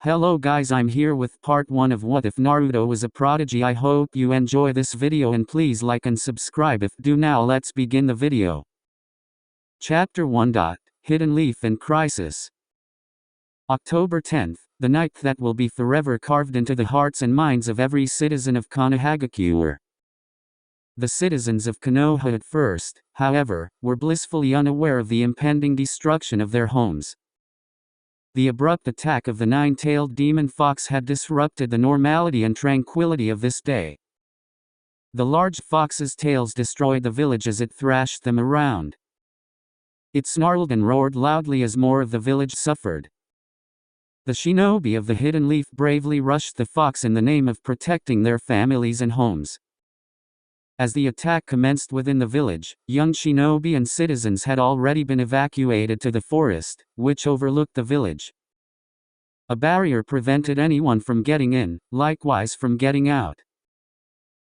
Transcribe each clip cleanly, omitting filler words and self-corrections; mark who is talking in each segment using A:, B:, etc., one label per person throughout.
A: Hello guys, I'm here with part 1 of What If Naruto Was a Prodigy. I hope you enjoy this video and please like and subscribe if do. Now let's begin the video. Chapter 1. Hidden Leaf and Crisis. October 10th, the night that will be forever carved into the hearts and minds of every citizen of Konohagakure. The citizens of Konoha at first, however, were blissfully unaware of the impending destruction of their homes. The abrupt attack of the nine-tailed demon fox had disrupted the normality and tranquility of this day. The large fox's tails destroyed the village as it thrashed them around. It snarled and roared loudly as more of the village suffered. The shinobi of the Hidden Leaf bravely rushed the fox in the name of protecting their families and homes. As the attack commenced within the village, young shinobi and citizens had already been evacuated to the forest, which overlooked the village. A barrier prevented anyone from getting in, likewise from getting out.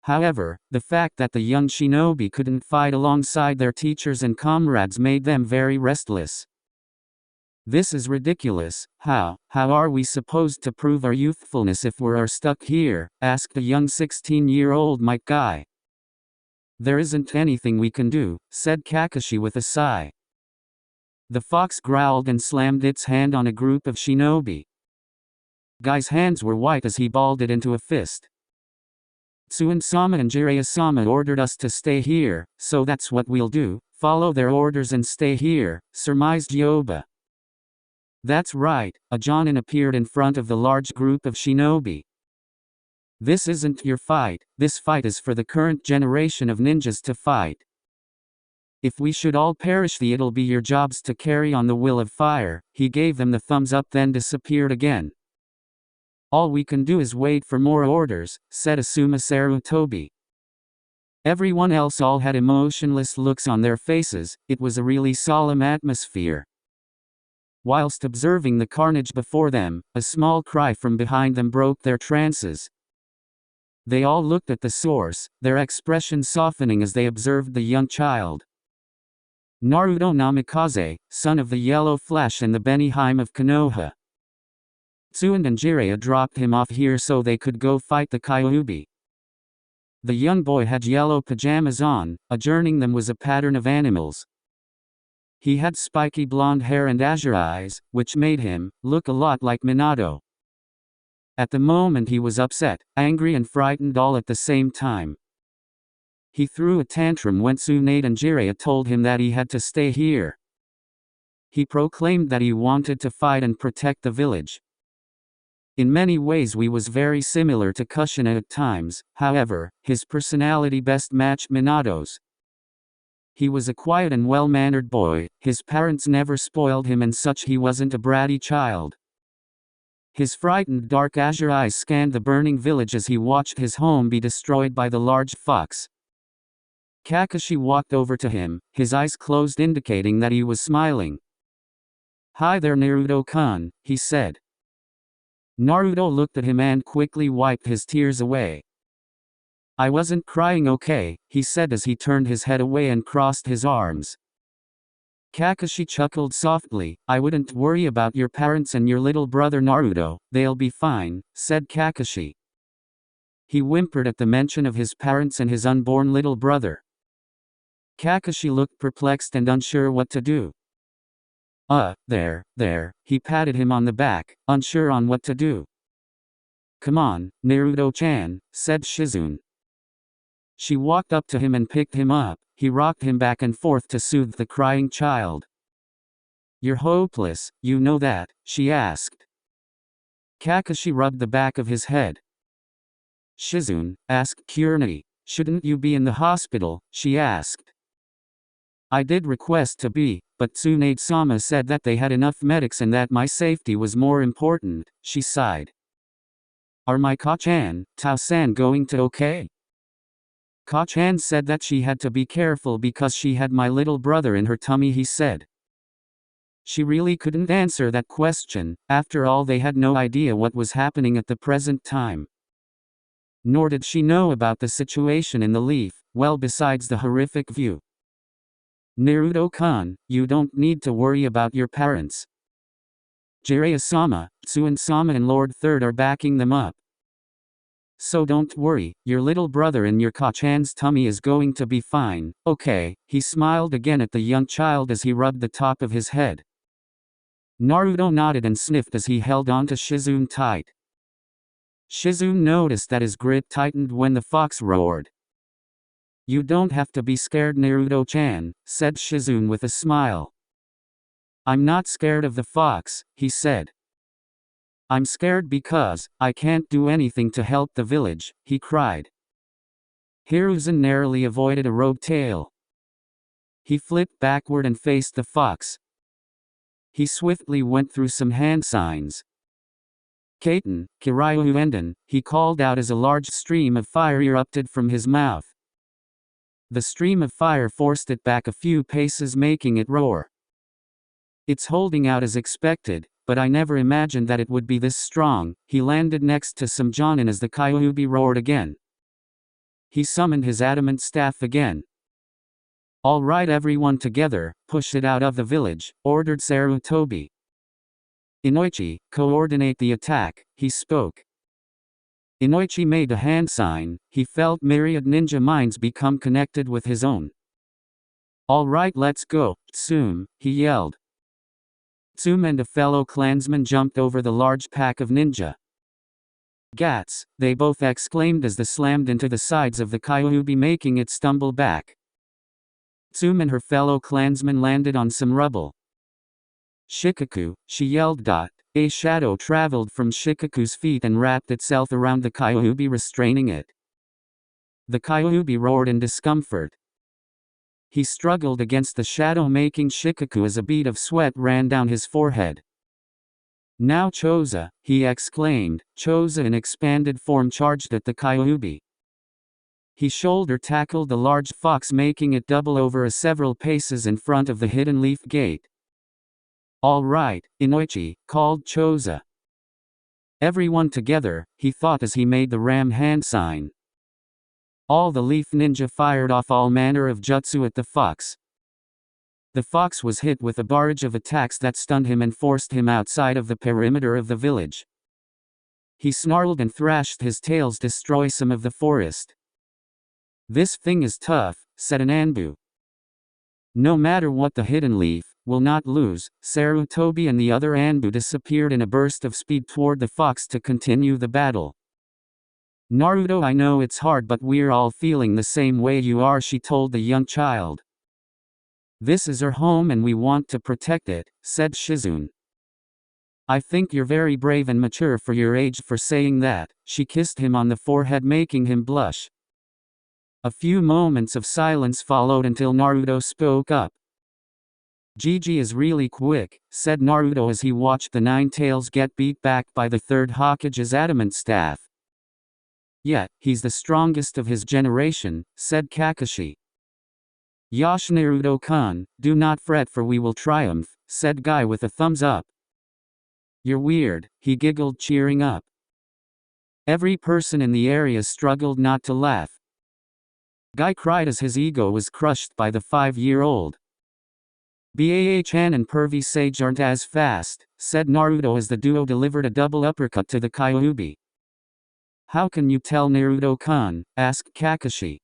A: However, the fact that the young shinobi couldn't fight alongside their teachers and comrades made them very restless. "This is ridiculous. How are we supposed to prove our youthfulness if we're stuck here?" asked a young 16-year-old Mike guy. "There isn't anything we can do," said Kakashi with a sigh. The fox growled and slammed its hand on a group of shinobi. Guy's hands were white as he balled it into a fist. "Tsuan-sama and Jiraiya-sama ordered us to stay here, so that's what we'll do, follow their orders and stay here," surmised Yoba. "That's right," a Jonin appeared in front of the large group of shinobi. "This isn't your fight, this fight is for the current generation of ninjas to fight. If we should all perish, it'll be your jobs to carry on the will of fire." He gave them the thumbs up then disappeared again. "All we can do is wait for more orders," said Asuma Sarutobi. Everyone else all had emotionless looks on their faces. It was a really solemn atmosphere. Whilst observing the carnage before them, a small cry from behind them broke their trances. They all looked at the source, their expressions softening as they observed the young child. Naruto Namikaze, son of the Yellow Flash and the Benihime of Konoha. Tsuan and Jiraiya dropped him off here so they could go fight the Kyuubi. The young boy had yellow pajamas on, adjourning them was a pattern of animals. He had spiky blonde hair and azure eyes, which made him look a lot like Minato. At the moment he was upset, angry and frightened all at the same time. He threw a tantrum when Tsunade and Jiraiya told him that he had to stay here. He proclaimed that he wanted to fight and protect the village. In many ways he was very similar to Kushina at times, however, his personality best matched Minato's. He was a quiet and well-mannered boy, his parents never spoiled him and such he wasn't a bratty child. His frightened dark azure eyes scanned the burning village as he watched his home be destroyed by the large fox. Kakashi walked over to him, his eyes closed indicating that he was smiling. "Hi there Naruto-kun," he said. Naruto looked at him and quickly wiped his tears away. "I wasn't crying, okay," he said as he turned his head away and crossed his arms. Kakashi chuckled softly. "I wouldn't worry about your parents and your little brother Naruto, they'll be fine," said Kakashi. He whimpered at the mention of his parents and his unborn little brother. Kakashi looked perplexed and unsure what to do. There, he patted him on the back, unsure on what to do. "Come on, Naruto-chan," said Shizune. She walked up to him and picked him up. He rocked him back and forth to soothe the crying child. "You're hopeless, you know that?" she asked. Kakashi rubbed the back of his head. "Shizune," asked Kurani, "shouldn't you be in the hospital?" she asked. "I did request to be, but Tsunade-sama said that they had enough medics and that my safety was more important," she sighed. "Are my Ka-chan, Tao-san going to okay?" "Ka-chan said that she had to be careful because she had my little brother in her tummy," he said. She really couldn't answer that question, after all they had no idea what was happening at the present time. Nor did she know about the situation in the leaf, well besides the horrific view. "Naruto-kun, you don't need to worry about your parents. Jiraiya-sama, Tsuan-sama and Lord Third are backing them up. So don't worry, your little brother in your Ka-chan's tummy is going to be fine, okay? He smiled again at the young child as he rubbed the top of his head. Naruto nodded and sniffed as he held onto Shizune tight. Shizune noticed that his grip tightened when the fox roared. You don't have to be scared, Naruto-chan, said Shizune with a smile. I'm not scared of the fox, he said. I'm scared because I can't do anything to help the village, he cried. Hiruzen narrowly avoided a rogue tail. He flipped backward and faced the fox. He swiftly went through some hand signs. Kaiten, Kiryu-enden, he called out as a large stream of fire erupted from his mouth. The stream of fire forced it back a few paces, making it roar. It's holding out as expected, but I never imagined that it would be this strong. He landed next to some Jonin as the Kyuubi roared again. He summoned his adamant staff again. All right, everyone together, push it out of the village, ordered Sarutobi. Inoichi, coordinate the attack, he spoke. Inoichi made a hand sign. He felt myriad ninja minds become connected with his own. All right, let's go, Tsume, he yelled. Tsume and a fellow clansman jumped over the large pack of ninja. Gats, they both exclaimed as they slammed into the sides of the Kyuubi, making it stumble back. Tsume and her fellow clansman landed on some rubble. Shikaku, she yelled. A shadow traveled from Shikaku's feet and wrapped itself around the Kyuubi, restraining it. The Kyuubi roared in discomfort. He struggled against the shadow, making Shikaku as a bead of sweat ran down his forehead. Now Choza, he exclaimed. Choza in expanded form charged at the Kyuubi. He shoulder tackled the large fox, making it double over several paces in front of the hidden leaf gate. All right, Inoichi, called Choza. Everyone together, he thought as he made the ram hand sign. All the leaf ninja fired off all manner of jutsu at the fox. The fox was hit with a barrage of attacks that stunned him and forced him outside of the perimeter of the village. He snarled and thrashed his tails to destroy some of the forest. This thing is tough, said an Anbu. No matter what, the hidden leaf will not lose. Sarutobi and the other Anbu disappeared in a burst of speed toward the fox to continue the battle. Naruto, I know it's hard, but we're all feeling the same way you are, she told the young child. This is our home and we want to protect it, said Shizune. I think you're very brave and mature for your age for saying that. She kissed him on the forehead, making him blush. A few moments of silence followed until Naruto spoke up. Gigi is really quick, said Naruto as he watched the Nine Tails get beat back by the third Hokage's adamant staff. Yeah, he's the strongest of his generation, said Kakashi. Yash, Naruto-kun, do not fret, for we will triumph, said Guy with a thumbs up. You're weird, he giggled, cheering up. Every person in the area struggled not to laugh. Guy cried as his ego was crushed by the 5-year-old. Bah-chan and Pervy Sage aren't as fast, said Naruto as the duo delivered a double uppercut to the Kyuubi. How can you tell, Naruto-kun? Asked Kakashi.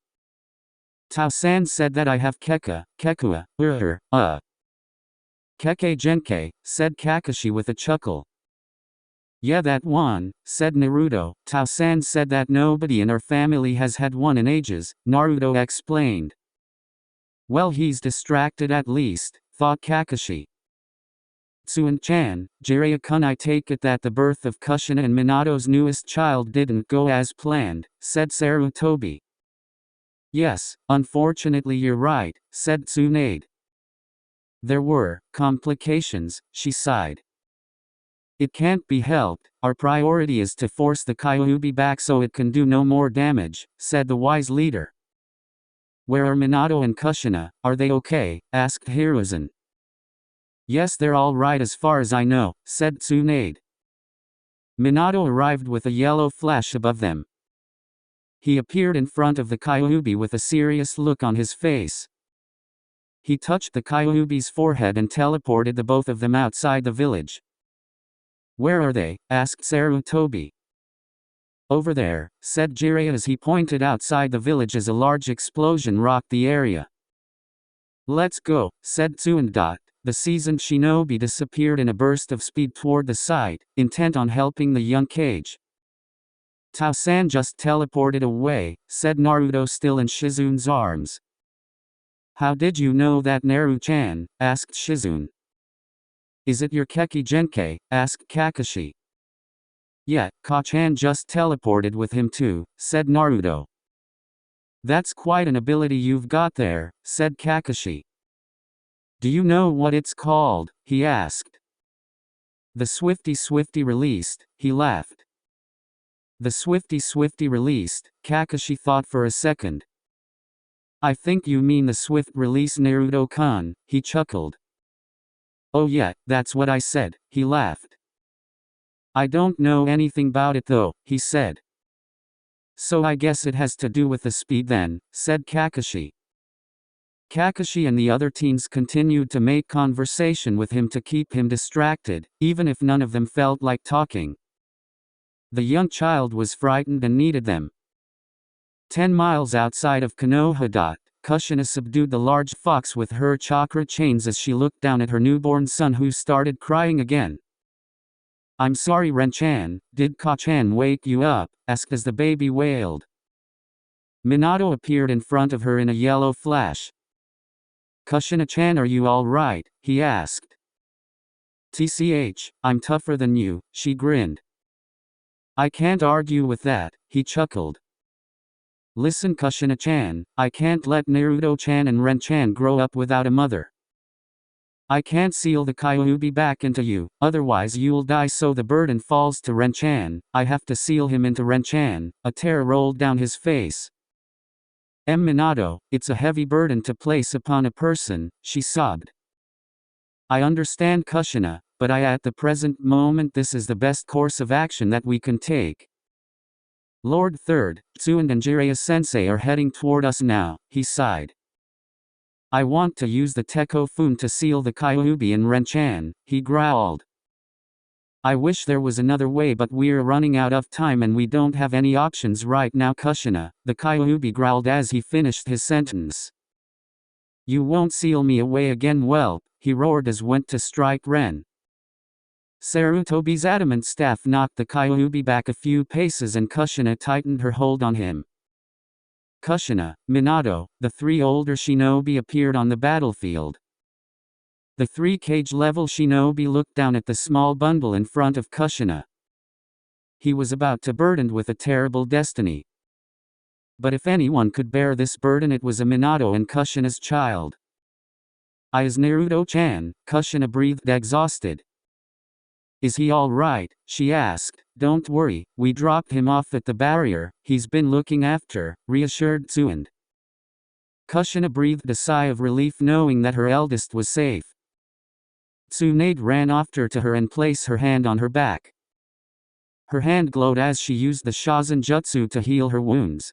A: Tao-san said that I have Keka, Kekua, Keke Genkai, said Kakashi with a chuckle. Yeah, that one, said Naruto. Tao-san said that nobody in our family has had one in ages, Naruto explained. Well, he's distracted at least, thought Kakashi. Tsuan-chan, Jiraiya-kun, I take it that the birth of Kushina and Minato's newest child didn't go as planned, said Sarutobi. Yes, unfortunately you're right, said Tsunade. There were complications, she sighed. It can't be helped, our priority is to force the Kyuubi back so it can do no more damage, said the wise leader. Where are Minato and Kushina, are they okay? Asked Hiruzen. Yes, they're all right as far as I know, said Tsunade. Minato arrived with a yellow flash above them. He appeared in front of the Kyuubi with a serious look on his face. He touched the Kyuubi's forehead and teleported the both of them outside the village. Where are they? Asked Sarutobi. Over there, said Jiraiya as he pointed outside the village as a large explosion rocked the area. Let's go, said Tsuan. The seasoned shinobi disappeared in a burst of speed toward the side, intent on helping the young Kage. Tao-san just teleported away, said Naruto still in Shizun's arms. How did you know that, Naru-chan? Asked Shizun. Is it your Keki Genkai? Asked Kakashi. Yeah, Ka-chan just teleported with him too, said Naruto. That's quite an ability you've got there, said Kakashi. Do you know what it's called? He asked. The Swifty released, he laughed. The Swifty released, Kakashi thought for a second. I think you mean the Swift release, Naruto-kun, he chuckled. Oh yeah, that's what I said, he laughed. I don't know anything about it though, he said. So I guess it has to do with the speed then, said Kakashi. Kakashi and the other teens continued to make conversation with him to keep him distracted, even if none of them felt like talking. The young child was frightened and needed them. 10 miles outside of Konoha. Kushina subdued the large fox with her chakra chains as she looked down at her newborn son, who started crying again. I'm sorry, Ren-chan, did Ka-chan wake you up? Asked as the baby wailed. Minato appeared in front of her in a yellow flash. Kushina-chan, are you all right? He asked. TCH, I'm tougher than you, she grinned. I can't argue with that, he chuckled. Listen, Kushina-chan, I can't let Naruto-chan and Ren-chan grow up without a mother. I can't seal the Kyuubi back into you, otherwise you'll die, so the burden falls to Ren-chan. I have to seal him into Ren-chan. A tear rolled down his face. Minato, it's a heavy burden to place upon a person, she sobbed. I understand, Kushina, but at the present moment this is the best course of action that we can take. Lord Third, Tsuan and Jiraiya-sensei are heading toward us now, he sighed. I want to use the Tekko-fun to seal the Kyuubi in Ren-chan, he growled. I wish there was another way, but we're running out of time and we don't have any options right now, Kushina, the Kyuubi growled as he finished his sentence. You won't seal me away again, whelp, he roared as went to strike Ren. Sarutobi's adamant staff knocked the Kyuubi back a few paces and Kushina tightened her hold on him. Kushina, Minato, the three older shinobi appeared on the battlefield. The three cage-level shinobi looked down at the small bundle in front of Kushina. He was about to burdened with a terrible destiny. But if anyone could bear this burden, it was a Minato and Kushina's child. Is Naruto-chan? Kushina breathed exhausted. Is he all right? She asked. Don't worry, we dropped him off at the barrier, he's been looking after, reassured Tsuan. Kushina breathed a sigh of relief knowing that her eldest was safe. Tsunade ran after to her and placed her hand on her back. Her hand glowed as she used the Shazen Jutsu to heal her wounds.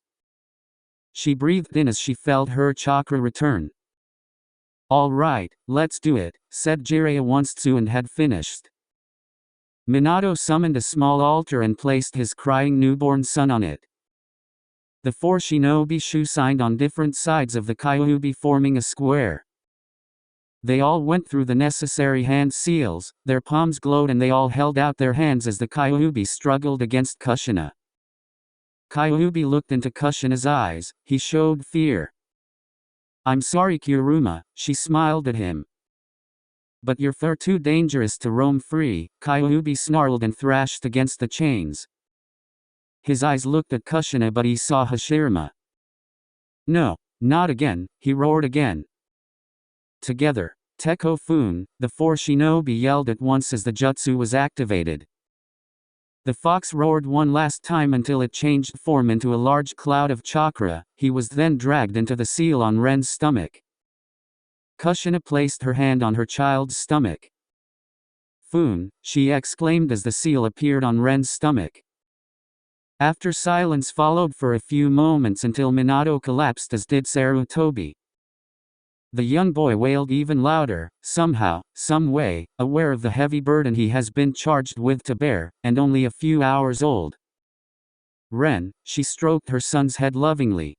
A: She breathed in as she felt her chakra return. All right, let's do it, said Jiraiya once Tsuan had finished. Minato summoned a small altar and placed his crying newborn son on it. The four shinobi signed on different sides of the Kyuubi, forming a square. They all went through the necessary hand seals, their palms glowed and they all held out their hands as the Kyuubi struggled against Kushina. Kyuubi looked into Kushina's eyes, he showed fear. I'm sorry, Kuruma, she smiled at him. But you're far too dangerous to roam free, Kyuubi snarled and thrashed against the chains. His eyes looked at Kushina but he saw Hashirama. No, not again, he roared again. Together, Tekko-fun, the four shinobi yelled at once as the jutsu was activated. The fox roared one last time until it changed form into a large cloud of chakra. He was then dragged into the seal on Ren's stomach. Kushina placed her hand on her child's stomach. Fun, she exclaimed as the seal appeared on Ren's stomach. After silence followed for a few moments until Minato collapsed, as did Sarutobi. The young boy wailed even louder, somehow, some way, aware of the heavy burden he has been charged with to bear, and only a few hours old. Ren, she stroked her son's head lovingly.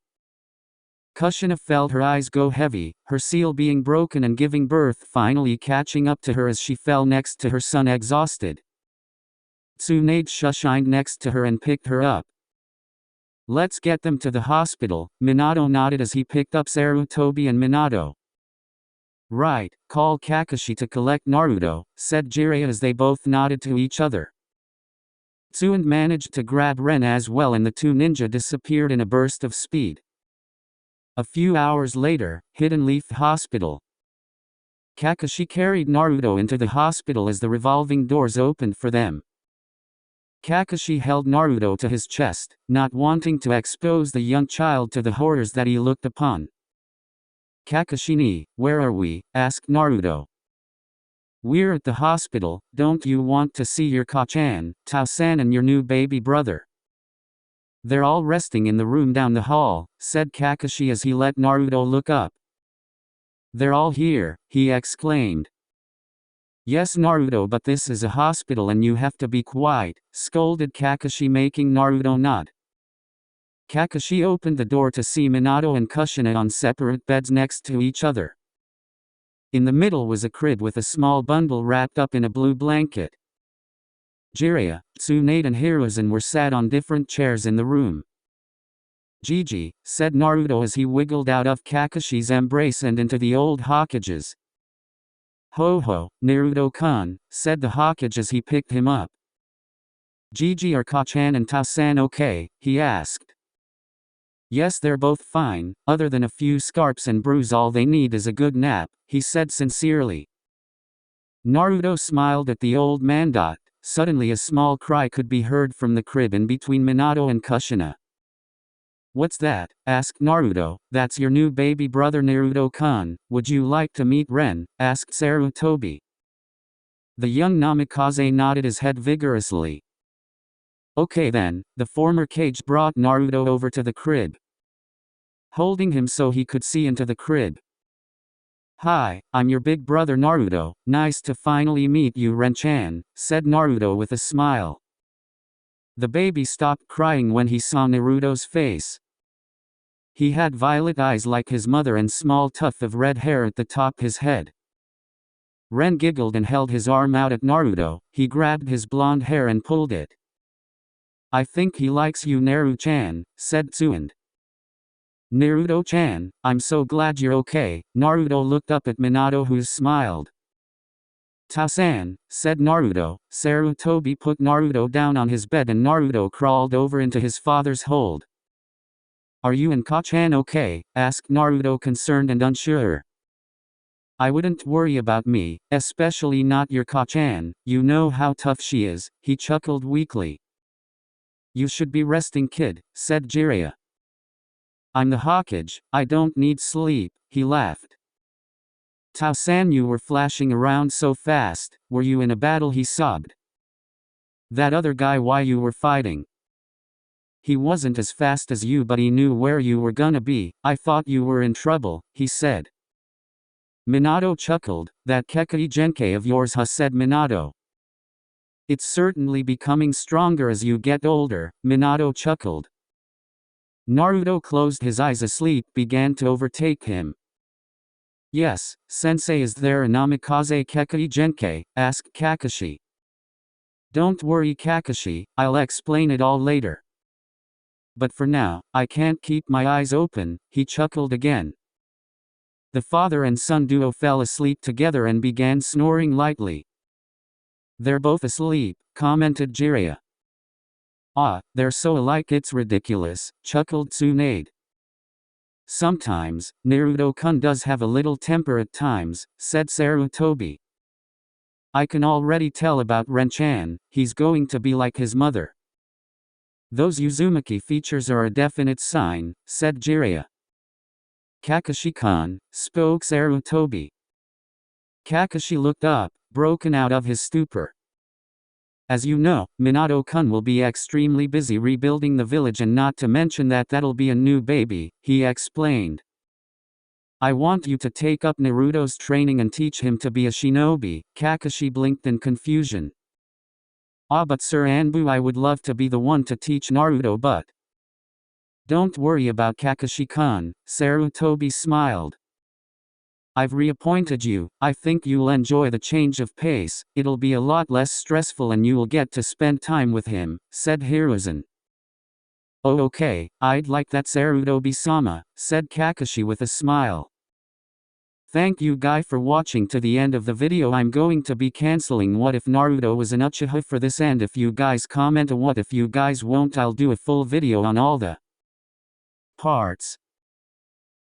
A: Kushina felt her eyes go heavy, her seal being broken and giving birth finally catching up to her as she fell next to her son exhausted. Tsunade shushined next to her and picked her up. Let's get them to the hospital, Minato nodded as he picked up Sarutobi and Minato. Right, call Kakashi to collect Naruto, said Jiraiya as they both nodded to each other. Tsunade managed to grab Ren as well and the two ninja disappeared in a burst of speed. A few hours later, Hidden Leaf Hospital. Kakashi carried Naruto into the hospital as the revolving doors opened for them. Kakashi held Naruto to his chest, not wanting to expose the young child to the horrors that he looked upon. Kakashi-ni, where are we? Asked Naruto. We're at the hospital, don't you want to see your Ka-chan, Tao-san and your new baby brother? They're all resting in the room down the hall, said Kakashi as he let Naruto look up. They're all here, he exclaimed. Yes Naruto, but this is a hospital and you have to be quiet, scolded Kakashi making Naruto nod. Kakashi opened the door to see Minato and Kushina on separate beds next to each other. In the middle was a crib with a small bundle wrapped up in a blue blanket. Jiraiya, Tsunade and Hiruzen were sat on different chairs in the room. Gigi, said Naruto as he wiggled out of Kakashi's embrace and into the old Hokages. Ho ho, Naruto-kun, said the Hokage as he picked him up. Gigi, are Ka-chan and Tao-san okay? He asked. Yes, they're both fine, other than a few scrapes and bruises. All they need is a good nap, he said sincerely. Naruto smiled at the old man. Suddenly a small cry could be heard from the crib in between Minato and Kushina. What's that? Asked Naruto. That's your new baby brother Naruto-kun, would you like to meet Ren? Asked Sarutobi. The young Namikaze nodded his head vigorously. Okay then, the former Kage brought Naruto over to the crib, holding him so he could see into the crib. Hi, I'm your big brother Naruto, nice to finally meet you Ren-chan, said Naruto with a smile. The baby stopped crying when he saw Naruto's face. He had violet eyes like his mother and small tuft of red hair at the top of his head. Ren giggled and held his arm out at Naruto, he grabbed his blonde hair and pulled it. I think he likes you Naru-chan, said Tsunade. Naruto-chan, I'm so glad you're okay. Naruto looked up at Minato who smiled. Tao-san, said Naruto. Sarutobi put Naruto down on his bed and Naruto crawled over into his father's hold. Are you and Ka-chan okay? Asked Naruto concerned and unsure. I wouldn't worry about me, especially not your Ka-chan, you know how tough she is, he chuckled weakly. You should be resting kid, said Jiraiya. I'm the Hokage, I don't need sleep, he laughed. Tao-san, you were flashing around so fast, were you in a battle? He sobbed. That other guy why you were fighting? He wasn't as fast as you but he knew where you were gonna be, I thought you were in trouble, he said. Minato chuckled, that Kekkei Genkai of yours said Minato. It's certainly becoming stronger as you get older, Minato chuckled. Naruto closed his eyes, asleep began to overtake him. Yes, sensei, is there a Namikaze Kekkei Genkai? Asked Kakashi. Don't worry Kakashi, I'll explain it all later. But for now, I can't keep my eyes open, he chuckled again. The father and son duo fell asleep together and began snoring lightly. They're both asleep, commented Jiraiya. Ah, they're so alike it's ridiculous, chuckled Tsunade. Sometimes, Naruto-kun does have a little temper at times, said Sarutobi. I can already tell about Ren-chan, he's going to be like his mother. Those Uzumaki features are a definite sign, said Jiraiya. Kakashi-kun, spoke Sarutobi. Kakashi looked up, broken out of his stupor. As you know, Minato-kun will be extremely busy rebuilding the village and not to mention that that'll be a new baby, he explained. I want you to take up Naruto's training and teach him to be a shinobi. Kakashi blinked in confusion. Ah, but Sir Anbu, I would love to be the one to teach Naruto, but... Don't worry about Kakashi-kun, Sarutobi smiled. I've reappointed you. I think you'll enjoy the change of pace, it'll be a lot less stressful and you'll get to spend time with him, said Hiruzen. Oh okay, I'd like that, Sarutobi-sama, said Kakashi with a smile. Thank you guys for watching to the end of the video. I'm going to be cancelling What If Naruto was an Uchiha for this, and if you guys comment a what if, you guys won't, I'll do a full video on all the parts.